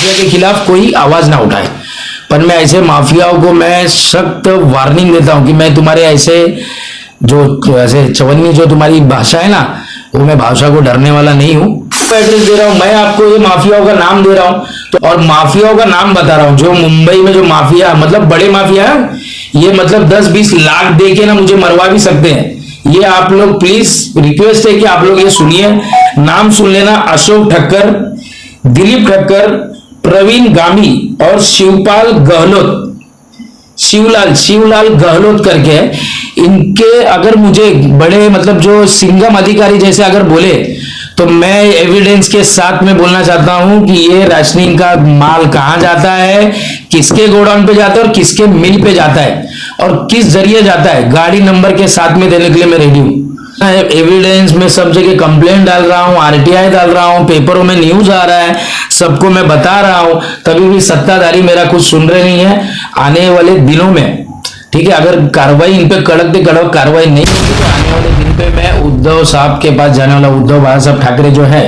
Mafia के खिलाफ कोई आवाज ना उठाए। पर मैं ऐसे माफियाओं को मैं सख्त वार्निंग देता हूं कि मैं तुम्हारे ऐसे जो ऐसे चवन्नी जो तुम्हारी भाषा है ना, वो मैं भाषा को डरने वाला नहीं हूँ। एड्रेस दे रहा हूँ मैं आपको, ये माफियाओं का नाम दे रहा हूँ तो, और माफियाओं का नाम बता रहा हूँ जो मुंबई में जो माफिया मतलब बड़े माफिया है, ये मतलब 10-20 लाख दे के ना मुझे मरवा भी सकते हैं। ये आप लोग प्लीज रिक्वेस्ट है कि आप लोग ये सुनिए, नाम सुन लेना। अशोक ठक्कर, दिलीप ठक्कर, प्रवीण गामी और शिवपाल गहलोत, शिवलाल गहलोत करके, इनके अगर मुझे बड़े मतलब जो सिंघम अधिकारी जैसे अगर बोले तो मैं एविडेंस के साथ में बोलना चाहता हूं कि ये राशनिंग का माल कहां जाता है, किसके गोडाउन पे जाता है और किसके मिल पे जाता है और किस जरिए जाता है, गाड़ी नंबर के साथ में देने के लिए मैं रेडी हूं। एविडेंस में सब जगह कंप्लेंट डाल रहा हूं, आरटीआई डाल रहा हूं, पेपरों में न्यूज आ रहा है, सबको मैं बता रहा हूं, तभी भी सत्ताधारी मेरा कुछ सुन रहे नहीं है। आने वाले दिनों में, ठीक है, अगर कार्रवाई इन पे कड़क से कड़क कार्रवाई नहीं होगी तो आने वाले दिन पे मैं उद्धव साहब के पास जाने वाला, उद्धव साहब ठाकरे जो है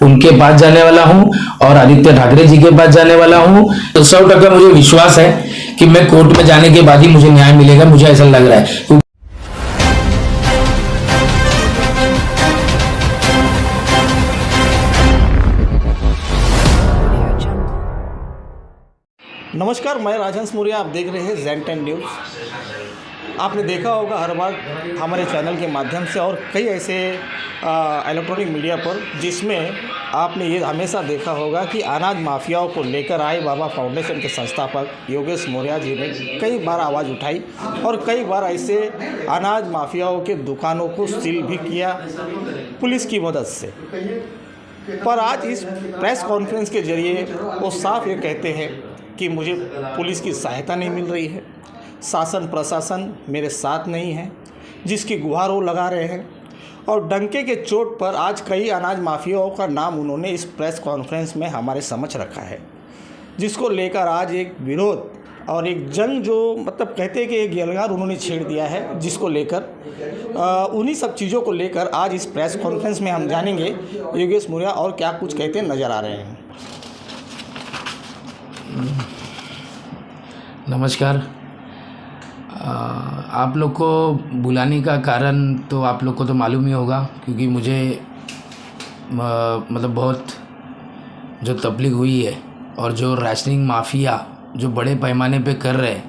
उनके पास जाने वाला हूं और आदित्य ठाकरे जी के पास जाने वाला हूं। तो 100% मुझे विश्वास है कि मैं कोर्ट में जाने के बाद ही मुझे न्याय मिलेगा, मुझे ऐसा लग रहा है। नमस्कार, मैं राजहंस मौर्य, आप देख रहे हैं ज़ेन 10 न्यूज़। आपने देखा होगा हर बार हमारे चैनल के माध्यम से और कई ऐसे इलेक्ट्रॉनिक मीडिया पर जिसमें आपने ये हमेशा देखा होगा कि अनाज माफियाओं को लेकर आए बाबा फाउंडेशन के संस्थापक योगेश मौर्य जी ने कई बार आवाज़ उठाई और कई बार ऐसे अनाज माफियाओं के दुकानों को सील भी किया पुलिस की मदद से। पर आज इस प्रेस कॉन्फ्रेंस के जरिए वो साफ ये कहते हैं कि मुझे पुलिस की सहायता नहीं मिल रही है, शासन प्रशासन मेरे साथ नहीं है, जिसकी गुहार वो लगा रहे हैं। और डंके के चोट पर आज कई अनाज माफियाओं का नाम उन्होंने इस प्रेस कॉन्फ्रेंस में हमारे समक्ष रखा है, जिसको लेकर आज एक विरोध और एक जंग जो मतलब कहते हैं कि एक यलगार उन्होंने छेड़ दिया है, जिसको लेकर उन्हीं सब चीज़ों को लेकर आज इस प्रेस कॉन्फ्रेंस में हम जानेंगे योगेश मौर्य और क्या कुछ कहते नज़र आ रहे हैं। नमस्कार। आप लोग को बुलाने का कारण तो आप लोग को तो मालूम ही होगा, क्योंकि मुझे मतलब बहुत जो तकलीफ हुई है और जो राशनिंग माफिया जो बड़े पैमाने पे कर रहे हैं,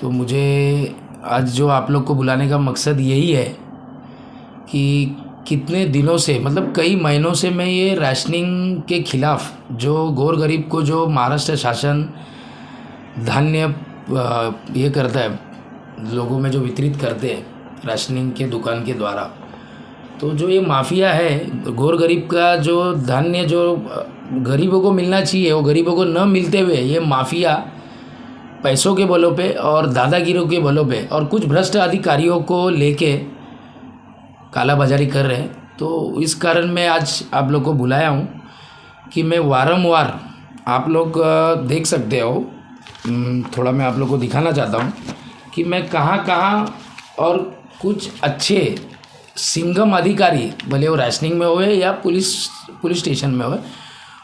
तो मुझे आज जो आप लोग को बुलाने का मकसद यही है कि कितने दिनों से मतलब कई महीनों से मैं ये राशनिंग के खिलाफ, जो गौर गरीब को जो महाराष्ट्र शासन धान्य ये करता है, लोगों में जो वितरित करते हैं राशनिंग के दुकान के द्वारा, तो जो ये माफिया है गौर गरीब का जो धान्य जो गरीबों को मिलना चाहिए वो गरीबों को न मिलते हुए ये माफिया पैसों के बलों पे और दादागिरियों के बलों पे और कुछ भ्रष्ट अधिकारियों को लेके कालाबाजारी कर रहे हैं। तो इस कारण मैं आज आप लोग को बुलाया हूँ कि मैं वारंवार, आप लोग देख सकते हो, थोड़ा मैं आप लोग को दिखाना चाहता हूँ कि मैं कहाँ कहाँ और कुछ अच्छे सिंघम अधिकारी, भले वो राशनिंग में हुए या पुलिस स्टेशन में हुए,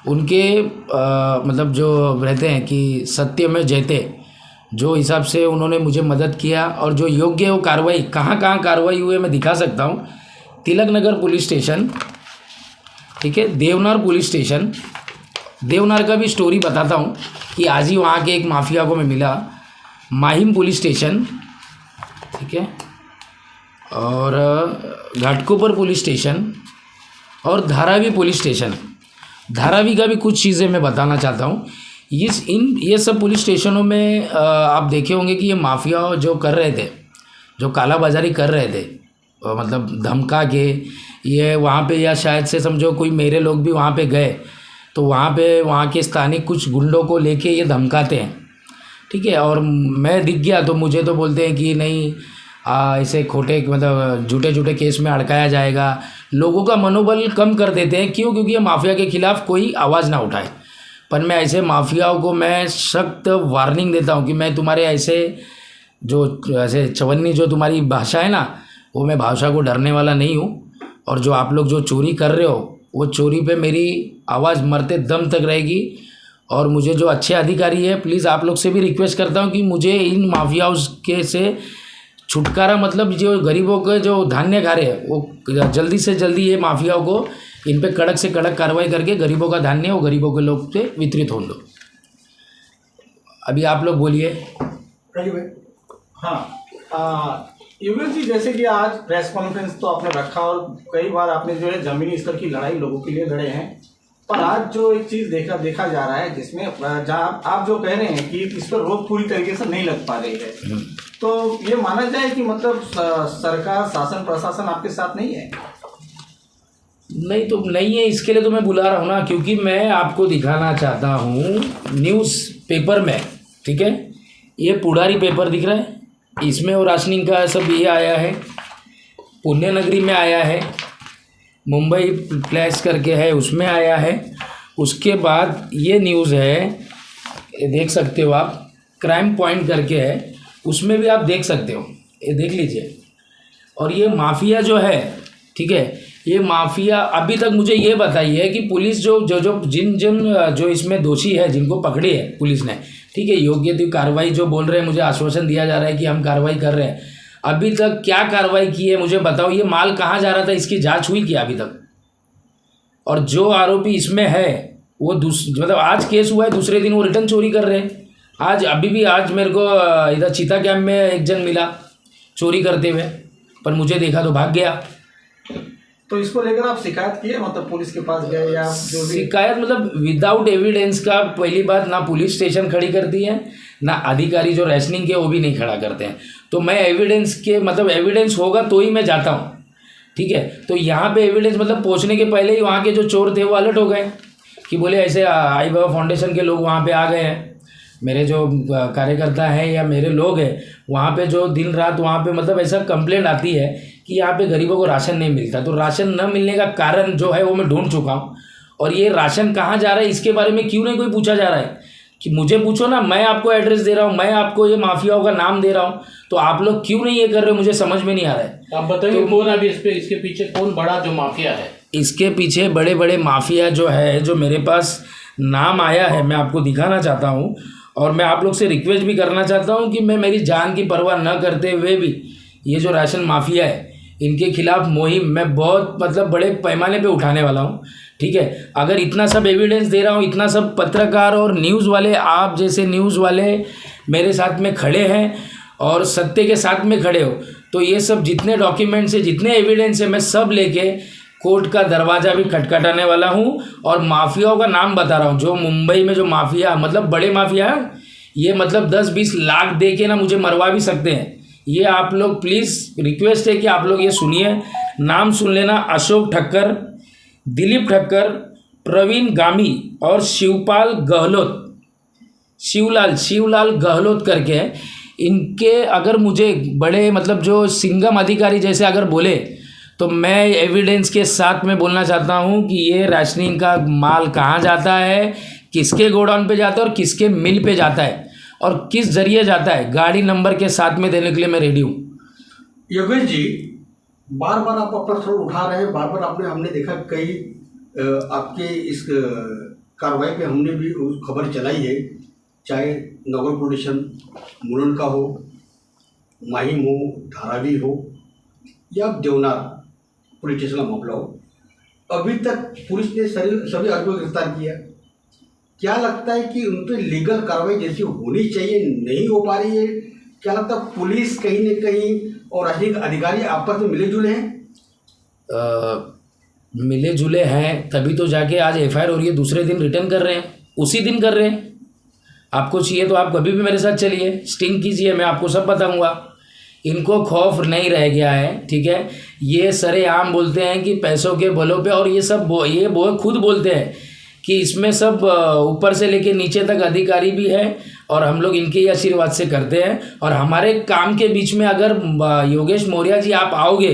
उनके मतलब जो रहते हैं कि सत्य में जयते, जो हिसाब से उन्होंने मुझे मदद किया और जो योग्य वो कार्रवाई कहाँ कार्रवाई हुए मैं दिखा सकता हूँ। तिलक नगर पुलिस स्टेशन, ठीक है, देवनार पुलिस स्टेशन, देवनार का भी स्टोरी बताता हूँ कि आज ही वहाँ के एक माफिया को मैं मिला। माहिम पुलिस स्टेशन, ठीक है, और घाटकोपर पुलिस स्टेशन और धारावी पुलिस स्टेशन। धारावी का भी कुछ चीज़ें मैं बताना चाहता हूँ। ये सब पुलिस स्टेशनों में आप देखे होंगे कि ये माफिया जो कर रहे थे, जो कालाबाजारी कर रहे थे, मतलब धमका के ये वहाँ पे, या शायद से समझो कोई मेरे लोग भी वहाँ पे गए तो वहाँ के स्थानिक कुछ गुंडों को लेके ये धमकाते हैं, ठीक है। और मैं दिख गया तो मुझे तो बोलते हैं कि नहीं ऐसे खोटे मतलब झूठे केस में अड़काया जाएगा, लोगों का मनोबल कम कर देते हैं। क्यों? क्योंकि ये माफिया के खिलाफ कोई आवाज़ ना उठाए। पर मैं ऐसे माफियाओं को मैं सख्त वार्निंग देता हूँ कि मैं तुम्हारे ऐसे जो ऐसे चवन्नी जो तुम्हारी भाषा है ना, वो मैं भाषा को डरने वाला नहीं हूँ। और जो आप लोग जो चोरी कर रहे हो वो चोरी पे मेरी आवाज़ मरते दम तक रहेगी। और मुझे जो अच्छे अधिकारी है, प्लीज़ आप लोग से भी रिक्वेस्ट करता हूँ कि मुझे इन माफियाओं के से छुटकारा, मतलब जो गरीबों के जो धान्य खा रहे हैं वो जल्दी से जल्दी ये माफियाओं को इन पे कड़क से कड़क कार्रवाई करके गरीबों का धान्य वो गरीबों के लोग पे वितरित हो दो। अभी आप लोग बोलिए। हाँ, युगल जी, जैसे कि आज प्रेस कॉन्फ्रेंस तो आपने रखा और कई बार आपने जो है ज़मीनी स्तर की लड़ाई लोगों के लिए लड़े हैं, पर आज जो एक चीज़ देखा जा रहा है जिसमें जहाँ आप जो कह रहे हैं कि इस पर रोक पूरी तरीके से नहीं लग पा रही है, तो ये माना जाए कि मतलब सरकार, शासन, प्रशासन आपके साथ नहीं है? नहीं तो नहीं है, इसके लिए तो मैं बुला रहा हूँ ना, क्योंकि मैं आपको दिखाना चाहता हूँ न्यूज़ पेपर में, ठीक है, ये पुढ़ारी पेपर दिख रहा है, इसमें वो राशनिंग का सब ये आया है, पुण्य नगरी में आया है, मुंबई प्लेस करके है उसमें आया है। उसके बाद ये न्यूज़ है, ये देख सकते हो आप, क्राइम पॉइंट करके है, उसमें भी आप देख सकते हो, ये देख लीजिए। और ये माफिया जो है, ठीक है, ये माफिया अभी तक मुझे ये बताइए कि पुलिस जिन जो इसमें दोषी है, जिनको पकड़े है पुलिस ने, ठीक है, योग्य कार्रवाई जो बोल रहे हैं, मुझे आश्वासन दिया जा रहा है कि हम कार्रवाई कर रहे हैं, अभी तक क्या कार्रवाई की है मुझे बताओ। ये माल कहाँ जा रहा था, इसकी जांच हुई क्या अभी तक? और जो आरोपी इसमें है वो मतलब आज केस हुआ है, दूसरे दिन वो रिटर्न चोरी कर रहे हैं। आज अभी भी आज मेरे को इधर चीता कैंप में एक जन मिला चोरी करते हुए, पर मुझे देखा तो भाग गया। तो इसको लेकर आप शिकायत किए, मतलब पुलिस के पास गए या जो भी? शिकायत मतलब विदाउट एविडेंस का पहली बात ना पुलिस स्टेशन खड़ी करती है, ना अधिकारी जो रैशनिंग के वो भी नहीं खड़ा करते हैं। तो मैं एविडेंस के मतलब एविडेंस होगा तो ही मैं जाता हूँ, ठीक है। तो यहाँ पे एविडेंस मतलब पहुँचने के पहले ही वहाँ के जो चोर थे वो अलर्ट हो गए कि बोले ऐसे आई बाबा फाउंडेशन के लोग वहाँ पे आ गए हैं, मेरे जो कार्यकर्ता हैं या मेरे लोग हैं वहाँ पे जो दिन रात वहाँ पे मतलब ऐसा कंप्लेंट आती है कि यहाँ पे गरीबों को राशन नहीं मिलता। तो राशन न मिलने का कारण जो है वो मैं ढूंढ चुका हूँ, और ये राशन कहाँ जा रहा है इसके बारे में क्यों नहीं कोई पूछा जा रहा है कि मुझे पूछो ना, मैं आपको एड्रेस दे रहा हूँ, मैं आपको ये माफियाओं का नाम दे रहा हूँ, तो आप लोग क्यों नहीं ये कर रहे हो, मुझे समझ में नहीं आ रहा है। आप बताइए कौन अभी इसके पीछे कौन बड़ा जो माफिया है? इसके पीछे बड़े बड़े माफिया जो है, जो मेरे पास नाम आया है, मैं आपको दिखाना चाहता हूँ, और मैं आप लोग से रिक्वेस्ट भी करना चाहता हूँ कि मैं मेरी जान की परवाह न करते हुए भी ये जो राशन माफिया है इनके खिलाफ मुहिम मैं बहुत मतलब बड़े पैमाने पे उठाने वाला हूँ, ठीक है। अगर इतना सब एविडेंस दे रहा हूँ, इतना सब पत्रकार और न्यूज़ वाले, आप जैसे न्यूज़ वाले मेरे साथ में खड़े हैं और सत्य के साथ में खड़े हो, तो ये सब जितने डॉक्यूमेंट्स है, जितने एविडेंस है, मैं सब लेके कोर्ट का दरवाज़ा भी खटखटाने वाला हूँ और माफियाओं का नाम बता रहा हूँ। जो मुंबई में जो माफिया मतलब बड़े माफिया हैं, ये मतलब 10-20 लाख दे के ना मुझे मरवा भी सकते हैं। ये आप लोग प्लीज़ रिक्वेस्ट है कि आप लोग ये सुनिए, नाम सुन लेना, अशोक ठक्कर, दिलीप ठक्कर, प्रवीण गामी और शिवपाल गहलोत, शिवलाल गहलोत करके इनके अगर मुझे बड़े मतलब जो सिंघम अधिकारी जैसे अगर बोले तो मैं एविडेंस के साथ में बोलना चाहता हूँ कि ये राशनिंग का माल कहाँ जाता है, किसके गोडाउन पे जाता है और किसके मिल पे जाता है और किस जरिए जाता है, गाड़ी नंबर के साथ में देने के लिए मैं रेडी हूँ। योगेश जी, बार बार आप अपना थ्रोट उठा रहे हैं, बार बार हमने देखा कई आपके इस कार्रवाई पे हमने भी खबर चलाई है, चाहे नगर प्रोडक्शन मुरन का हो, माहिम हो, धारावी हो या देवनार पुलिस स्टेशन का मामला हो, अभी तक पुलिस ने सभी आरोपियों को गिरफ्तार किया। क्या लगता है कि उन पर लीगल कार्रवाई जैसी होनी चाहिए नहीं हो पा रही है? क्या लगता है पुलिस कहीं न कहीं और राजनीतिक अधिकारी आपस में मिले जुले हैं? मिले जुले हैं तभी तो जाके आज एफआईआर हो रही है, दूसरे दिन रिटर्न कर रहे हैं, उसी दिन कर रहे हैं। आपको चाहिए तो आप कभी भी मेरे साथ चलिए, स्टिंग कीजिए, मैं आपको सब बताऊंगा। इनको खौफ नहीं रह गया है, ठीक है। ये सरेआम बोलते हैं कि पैसों के बलों पे, और ये सब ये खुद बोलते हैं कि इसमें सब ऊपर से लेके नीचे तक अधिकारी भी है और हम लोग इनके ही आशीर्वाद से करते हैं। और हमारे काम के बीच में अगर योगेश मौर्य जी आप आओगे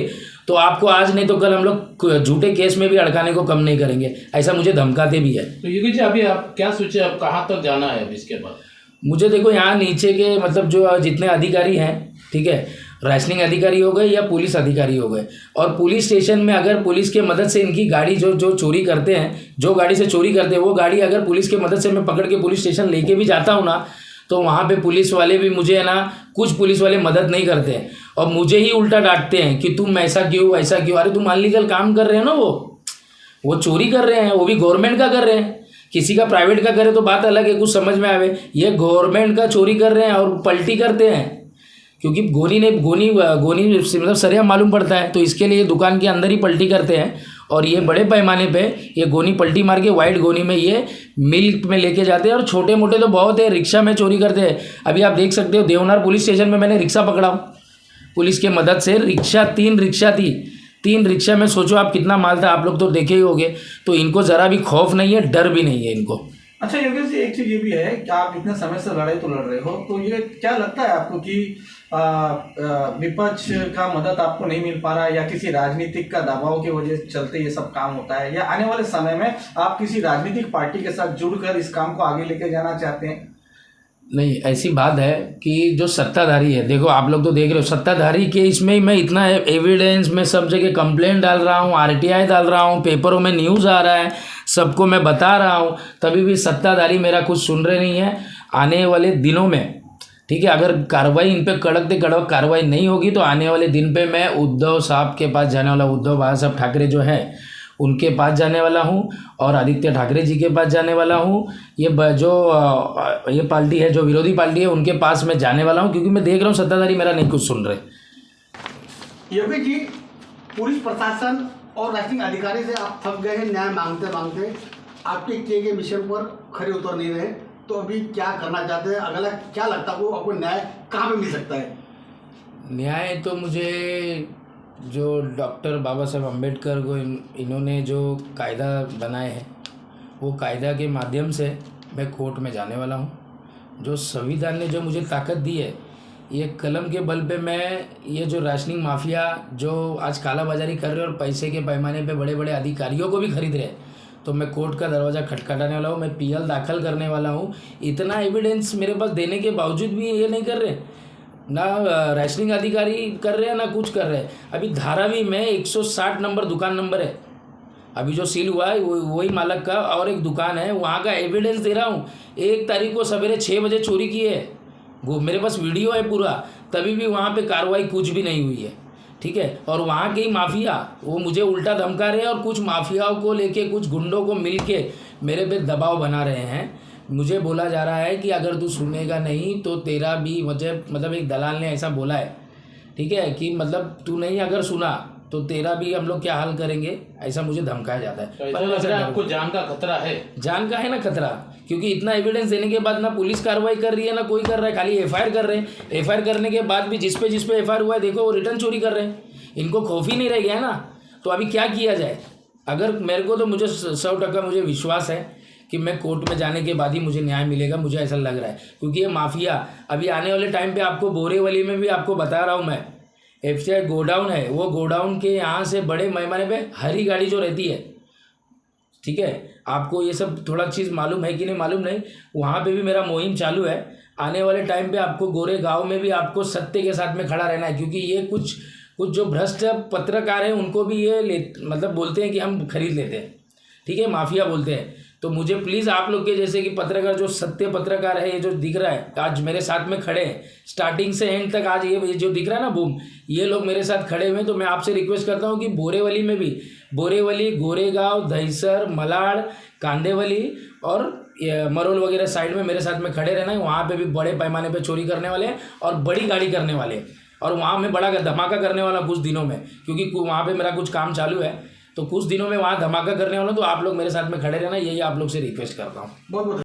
तो आपको आज नहीं तो कल हम लोग झूठे केस में भी अड़काने को कम नहीं करेंगे, ऐसा मुझे धमकाते भी है। तो योगेश जी अभी आप क्या सोचे, अब कहाँ तक जाना है अब इसके बाद? मुझे देखो यहाँ नीचे के मतलब जो जितने अधिकारी हैं, ठीक है, राशनिंग अधिकारी हो गए या पुलिस अधिकारी हो गए। और पुलिस स्टेशन में अगर पुलिस के मदद से इनकी गाड़ी जो चोरी करते हैं, जो गाड़ी से चोरी करते हैं, वो गाड़ी अगर पुलिस के मदद से मैं पकड़ के पुलिस स्टेशन लेके भी जाता हूँ ना, तो वहाँ पे पुलिस वाले भी मुझे है ना, कुछ पुलिस वाले मदद नहीं करते हैं और मुझे ही उल्टा डांटते हैं कि तुम ऐसा क्यों ऐसा क्यों। अरे तुम अनलीगल काम कर रहे हो ना, वो चोरी कर रहे हैं, वो भी गवर्नमेंट का कर रहे हैं। किसी का प्राइवेट का करे तो बात अलग है, कुछ समझ में आवे। ये गवर्नमेंट का चोरी कर रहे हैं और पलटी करते हैं, क्योंकि गोनी मतलब सरिया मालूम पड़ता है, तो इसके लिए दुकान के अंदर ही पलटी करते हैं। और ये बड़े पैमाने पे ये गोनी पलटी मार के वाइट गोनी में ये मिल्क में लेके जाते हैं। और छोटे मोटे तो बहुत है, रिक्शा में चोरी करते हैं। अभी आप देख सकते हो देवनार पुलिस स्टेशन में मैंने रिक्शा पकड़ा पुलिस के मदद से। तीन रिक्शा थी, 3 रिक्शा में, सोचो आप कितना माल था, आप लोग तो देखे ही होंगे। तो इनको ज़रा भी खौफ नहीं है, डर भी नहीं है इनको। अच्छा योगेश जी, एक चीज़ ये भी है कि आप इतने समय से लड़ रहे हो, तो ये क्या लगता है आपको कि विपक्ष का मदद आपको नहीं मिल पा रहा है, या किसी राजनीतिक का दबाव की वजह से चलते ये सब काम होता है, या आने वाले समय में आप किसी राजनीतिक पार्टी के साथ जुड़कर इस काम को आगे लेके जाना चाहते हैं? नहीं, ऐसी बात है कि जो सत्ताधारी है, देखो आप लोग तो देख रहे हो, सत्ताधारी के इसमें ही मैं इतना एविडेंस में सब जगह कंप्लेंट डाल रहा हूँ, आरटीआई डाल रहा हूँ, पेपरों में न्यूज़ आ रहा है, सबको मैं बता रहा हूँ, तभी भी सत्ताधारी मेरा कुछ सुन रहे नहीं है। आने वाले दिनों में, ठीक है, अगर कार्रवाई इन पे कड़क से कड़क कार्रवाई नहीं होगी तो आने वाले दिन पे मैं उद्धव साहब के पास जाने वाला, उद्धव बाला साहब ठाकरे जो है उनके पास जाने वाला हूँ और आदित्य ठाकरे जी के पास जाने वाला हूँ। ये पार्टी है, जो विरोधी पार्टी है, उनके पास मैं जाने वाला हूँ, क्योंकि मैं देख रहा हूँ सत्ताधारी मेरा नहीं कुछ सुन रहे। योगेश जी, पुलिस प्रशासन और राजनीतिक अधिकारी से आप थक गए हैं, न्याय मांगते मांगते आपके किए गए मिशन पर खरे उतर नहीं रहे, तो अभी क्या करना चाहते हैं? अगला क्या लगता है आपको न्याय कहाँ पे मिल सकता है? न्याय तो मुझे जो डॉक्टर बाबा साहब अम्बेडकर को इन्होंने जो कायदा बनाए हैं, वो कायदा के माध्यम से मैं कोर्ट में जाने वाला हूँ। जो संविधान ने जो मुझे ताकत दी है, ये कलम के बल पे मैं ये जो राशनिंग माफिया जो आज कालाबाजारी कर रहे हैं और पैसे के पैमाने पे बड़े बड़े अधिकारियों को भी खरीद रहे हैं, तो मैं कोर्ट का दरवाज़ा खटखटाने वाला हूँ, मैं पीएल दाखिल करने वाला हूँ। इतना एविडेंस मेरे पास देने के बावजूद भी ये नहीं कर रहे, ना राशनिंग अधिकारी कर रहे हैं ना कुछ कर रहे हैं। अभी धारावी में 160 नंबर दुकान नंबर है, अभी जो सील हुआ है वही मालक का और एक दुकान है, वहाँ का एविडेंस दे रहा हूँ। 1 तारीख को सवेरे 6 बजे चोरी की है, वो मेरे पास वीडियो है पूरा, तभी भी वहाँ पे कार्रवाई कुछ भी नहीं हुई है, ठीक है। और वहाँ के ही माफिया वो मुझे उल्टा धमका रहे हैं और कुछ माफियाओं को लेके कुछ गुंडों को मिल के मेरे पे दबाव बना रहे हैं। मुझे बोला जा रहा है कि अगर तू सुनेगा नहीं तो तेरा भी, मुझे मतलब एक दलाल ने ऐसा बोला है, ठीक है, कि मतलब तू नहीं अगर सुना तो तेरा भी हम लोग क्या हाल करेंगे, ऐसा मुझे धमकाया जाता है। तो लग रहा है आपको जान का खतरा है? जान का है ना खतरा, क्योंकि इतना एविडेंस देने के बाद ना पुलिस कार्रवाई कर रही है ना कोई कर रहा है, खाली एफआईआर कर रहे हैं। एफआईआर करने के बाद भी जिस पे एफआईआर हुआ है, देखो वो रिटर्न चोरी कर रहे हैं। इनको खौफ ही नहीं रह गया है ना, तो अभी क्या किया जाए? अगर मेरे को तो मुझे 100% मुझे विश्वास है कि मैं कोर्ट में जाने के बाद ही मुझे न्याय मिलेगा, मुझे ऐसा लग रहा है। क्योंकि ये माफिया अभी आने वाले टाइम पे आपको बोरेवली में भी आपको बता रहा हूँ मैं, एफसीआई गोडाउन है, वो गोडाउन के यहाँ से बड़े पैमाने पे हरी गाड़ी जो रहती है, ठीक है, आपको ये सब थोड़ा चीज़ मालूम है कि नहीं मालूम नहीं, वहाँ पे भी मेरा मुहिम चालू है। आने वाले टाइम पे आपको गोरे गाँव में भी आपको सत्य के साथ में खड़ा रहना है, क्योंकि ये कुछ जो भ्रष्ट पत्रकार हैं उनको भी ये मतलब बोलते हैं कि हम खरीद लेते हैं, ठीक है, माफिया बोलते हैं। तो मुझे प्लीज़ आप लोग के जैसे कि पत्रकार, जो सत्य पत्रकार है, ये जो दिख रहा है आज मेरे साथ में खड़े हैं स्टार्टिंग से एंड तक, आज ये जो दिख रहा है ना बूम, ये लोग मेरे साथ खड़े हुए हैं। तो मैं आपसे रिक्वेस्ट करता हूँ कि बोरेवली में भी, बोरेवली, गोरेगांव, दहिसर, मलाड, कांदेवली और मरोल वगैरह साइड में मेरे साथ में खड़े रहना है। वहाँ पे भी बड़े पैमाने पे चोरी करने वाले हैं और बड़ी गाड़ी करने वाले हैं, और वहाँ मैं बड़ा धमाका करने वाला कुछ दिनों में, क्योंकि वहाँ पे मेरा कुछ काम चालू है, तो कुछ दिनों में वहाँ धमाका करने वाला हूँ। तो आप लोग मेरे साथ में खड़े रहना, यही आप लोग से रिक्वेस्ट करता हूँ। बहुत बहुत